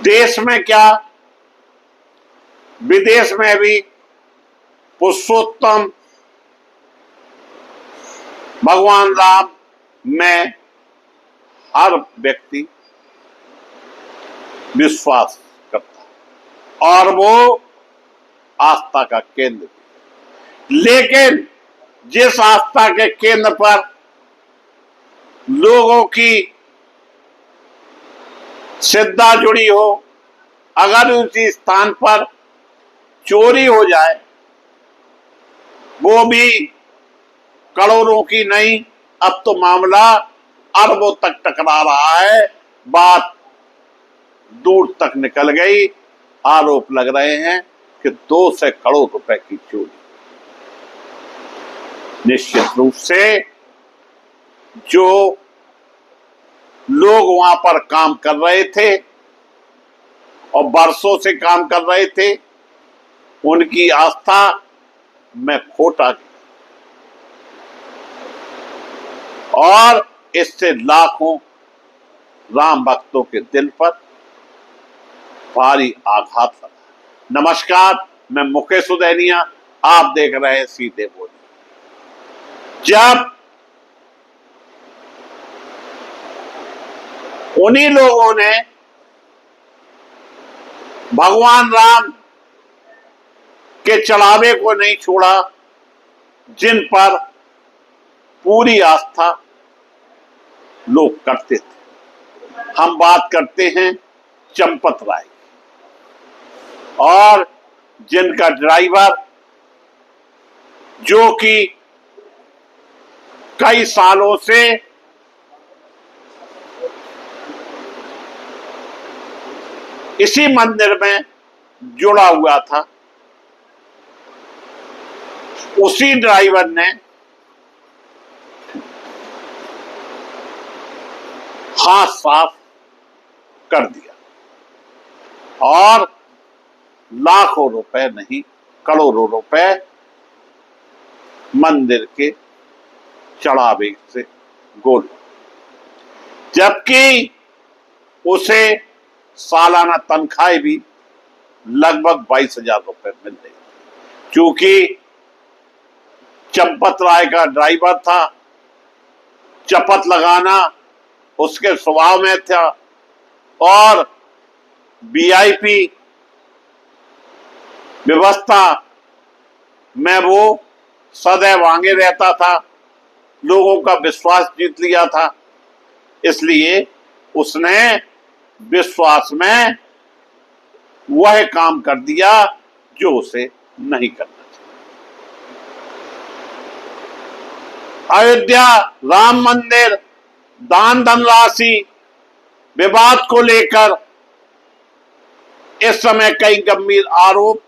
देश में क्या विदेश में भी पुरुषोत्तम भगवान राम में हर व्यक्ति विश्वास करता और वो आस्था का केंद्र। लेकिन जिस आस्था के केंद्र पर लोगों की श्रद्धा जुड़ी हो, अगर उसी स्थान पर चोरी हो जाए, वो भी करोड़ों की नहीं, अब तो मामला अरबों तक टकरा रहा है। बात दूर तक निकल गई। आरोप लग रहे हैं कि 200 करोड़ रुपए की चोरी। निश्चित रूप से जो लोग वहां पर काम कर रहे थे और बरसों से काम कर रहे थे, उनकी आस्था में खोट आ गई और इससे लाखों राम भक्तों के दिल पर भारी आघात लगा। नमस्कार, मैं मुकेश उदैनिया, आप देख रहे हैं सीधे बोले। जब उन्हीं लोगों ने भगवान राम के चढ़ावे को नहीं छोड़ा, जिन पर पूरी आस्था लोग करते थे। हम बात करते हैं चंपत राय और जिनका ड्राइवर, जो कि कई सालों से इसी मंदिर में जुड़ा हुआ था, उसी ड्राइवर ने हाथ साफ कर दिया और लाखों रुपए नहीं, करोड़ों रुपए मंदिर के चढ़ावे से गोल। जबकि उसे सालाना तनख्वाह भी लगभग 22,000 रुपए मिल रही। क्योंकि चंपत राय का ड्राइवर था, चपत लगाना उसके स्वभाव में था और वीआईपी व्यवस्था में वो सदैव आगे रहता था, लोगों का विश्वास जीत लिया था। इसलिए उसने विश्वास में वह काम कर दिया जो उसे नहीं करना चाहिए। अयोध्या राम मंदिर दान धनराशि विवाद को लेकर इस समय कई गंभीर आरोप,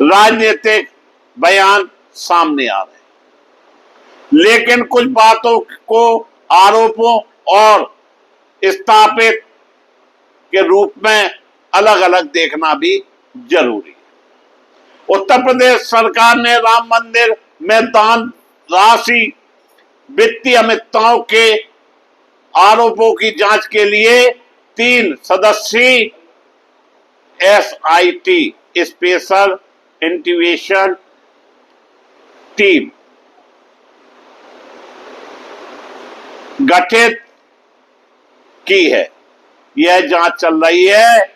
राजनीतिक बयान सामने आ रहे हैं। लेकिन कुछ बातों को आरोपों और स्थापित के रूप में अलग अलग देखना भी जरूरी है। उत्तर प्रदेश सरकार ने राम मंदिर में दान राशि वित्तीय अनियमितताओं के आरोपों की जांच के लिए 3 सदस्यीय SIT स्पेशल इन्वेस्टिगेशन टीम गठित की है। यह जांच चल रही है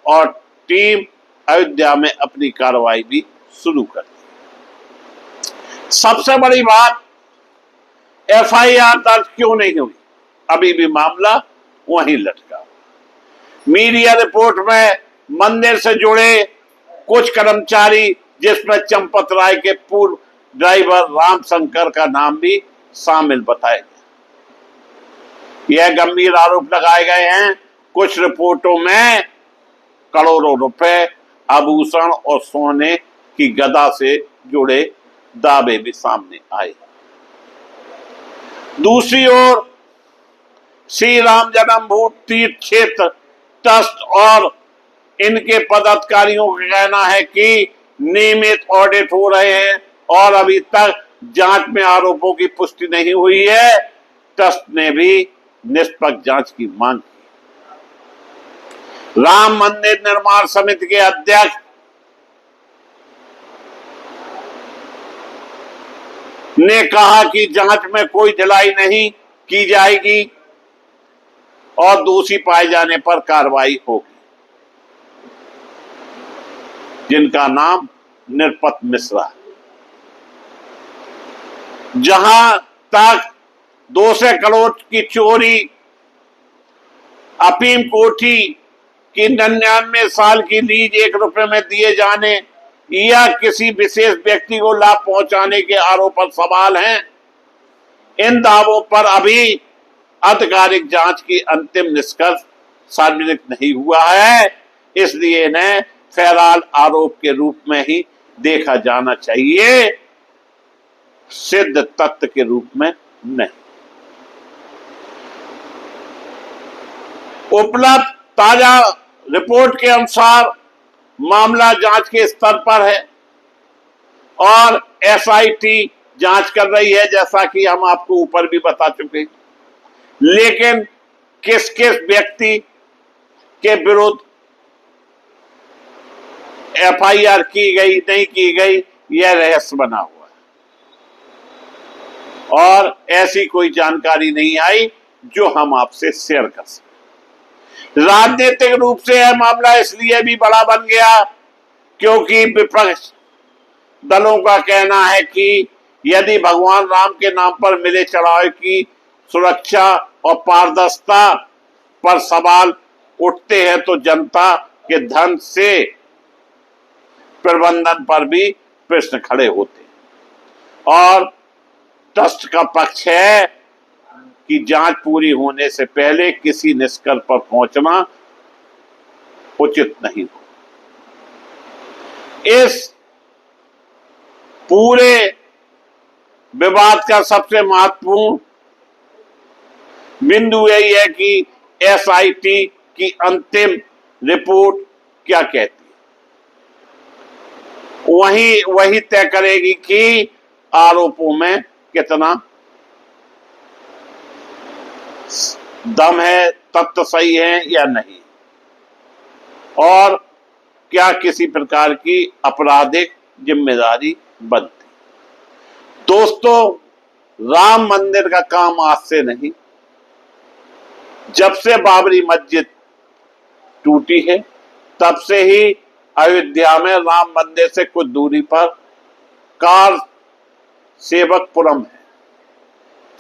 और टीम अयोध्या में अपनी कार्रवाई भी शुरू कर दी। सबसे बड़ी बात, FIR दर्ज क्यों नहीं हुई? अभी भी मामला वहीं लटका। मीडिया रिपोर्ट में मंदिर से जुड़े कुछ कर्मचारी, जिसमें चंपत राय के पूर्व ड्राइवर रामशंकर का नाम भी शामिल बताया गया। यह गंभीर आरोप लगाए गए हैं। कुछ रिपोर्टों में करोड़ों रुपए आभूषण और सोने की गदा से जुड़े दावे भी सामने आए। दूसरी ओर श्री राम जन्मभूमि तीर्थ क्षेत्र ट्रस्ट और इनके पदाधिकारियों का कहना है कि नियमित ऑडिट हो रहे हैं और अभी तक जांच में आरोपों की पुष्टि नहीं हुई है। ट्रस्ट ने भी निष्पक्ष जांच की मांग की। राम मंदिर निर्माण समिति के अध्यक्ष ने कहा कि जांच में कोई ढिलाई नहीं की जाएगी और दोषी पाए जाने पर कार्रवाई होगी। जिनका नाम निरपत मिश्रा है। जहां तक 200 करोड़ की चोरी, अफीम कोठी की 99 साल की लीज 1 रुपए में दिए जाने या किसी विशेष व्यक्ति को लाभ पहुंचाने के आरोप पर सवाल हैं। इन दावों पर अभी आधिकारिक जांच की अंतिम निष्कर्ष सार्वजनिक नहीं हुआ है, इसलिए इन्हें फैलाल आरोप के रूप में ही देखा जाना चाहिए, सिद्ध तथ्य के रूप में नहीं। उपलब्ध ताजा रिपोर्ट के अनुसार मामला जांच के स्तर पर है और एसआईटी जांच कर रही है, जैसा कि हम आपको ऊपर भी बता चुके। लेकिन किस किस व्यक्ति के विरुद्ध एफआईआर की गई नहीं की गई, यह रहस्य बना हुआ है और ऐसी कोई जानकारी नहीं आई जो हम आपसे शेयर कर सकें। राजनीतिक रूप से यह मामला इसलिए भी बड़ा बन गया क्योंकि विपक्ष दलों का कहना है कि यदि भगवान राम के नाम पर मिले चढ़ावे की सुरक्षा और पारदर्शिता पर सवाल उठते हैं तो जनता के धन से प्रबंधन पर भी प्रश्न खड़े होते हैं और ट्रस्ट का पक्ष है कि जांच पूरी होने से पहले किसी निष्कर्ष पर पहुंचना उचित नहीं हो। इस पूरे विवाद का सबसे महत्वपूर्ण बिंदु यही है कि एसआईटी की अंतिम रिपोर्ट क्या कहती है, वही तय करेगी कि आरोपों में कितना दम है, तथ्य सही है या नहीं, और क्या किसी प्रकार की आपराधिक जिम्मेदारी बनती। दोस्तों, राम मंदिर का काम आज से नहीं, जब से बाबरी मस्जिद टूटी है तब से ही अयोध्या में राम मंदिर से कुछ दूरी पर कार सेवकपुरम है,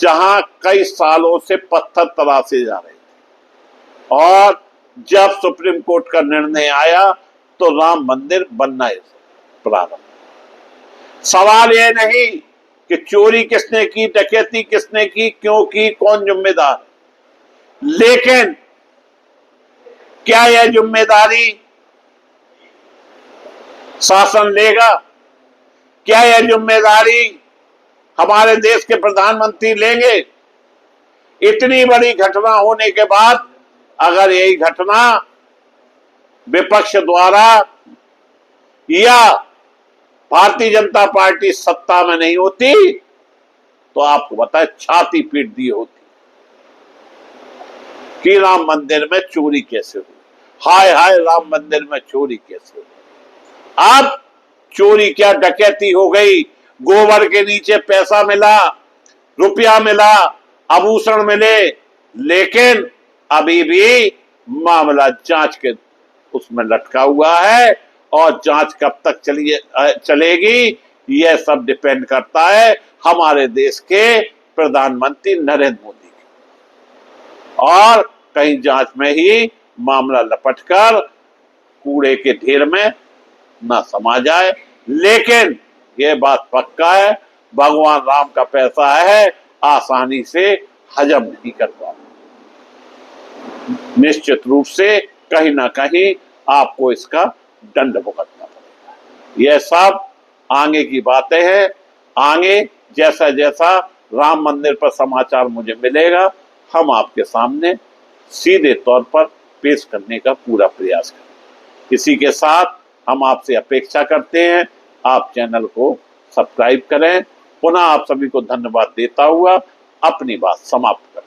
जहां कई सालों से पत्थर तराशे जा रहे थे और जब सुप्रीम कोर्ट का निर्णय आया तो राम मंदिर बनना प्रारंभ। सवाल यह नहीं कि चोरी किसने की, डकैती किसने की, क्यों की, कौन जिम्मेदार, लेकिन क्या यह जिम्मेदारी शासन लेगा? क्या यह जिम्मेदारी हमारे देश के प्रधानमंत्री लेंगे? इतनी बड़ी घटना होने के बाद अगर यही घटना विपक्ष द्वारा या भारतीय जनता पार्टी सत्ता में नहीं होती तो आपको बताए छाती पीट दी होती कि राम मंदिर में चोरी कैसे हुई, हाय हाय राम मंदिर में चोरी कैसे हुई। अब चोरी क्या, डकैती हो गई, गोबर के नीचे पैसा मिला, रुपया मिला, आभूषण मिले, लेकिन अभी भी मामला जांच के उसमें लटका हुआ है और जांच कब तक चलेगी यह सब डिपेंड करता है हमारे देश के प्रधानमंत्री नरेंद्र मोदी के। और कहीं जांच में ही मामला लपटकर कूड़े के ढेर में ना समा जाए। लेकिन यह बात पक्का है, भगवान राम का पैसा है, आसानी से हजम नहीं कर पाता। निश्चित रूप से कहीं ना कहीं आपको इसका दंड भुगतना पड़ेगा। यह सब आगे की बातें हैं। आगे जैसा जैसा राम मंदिर पर समाचार मुझे मिलेगा, हम आपके सामने सीधे तौर पर पेश करने का पूरा प्रयास करें। इसी के साथ हम आपसे अपेक्षा करते हैं आप चैनल को सब्सक्राइब करें। पुनः आप सभी को धन्यवाद देता हुआ अपनी बात समाप्त करें।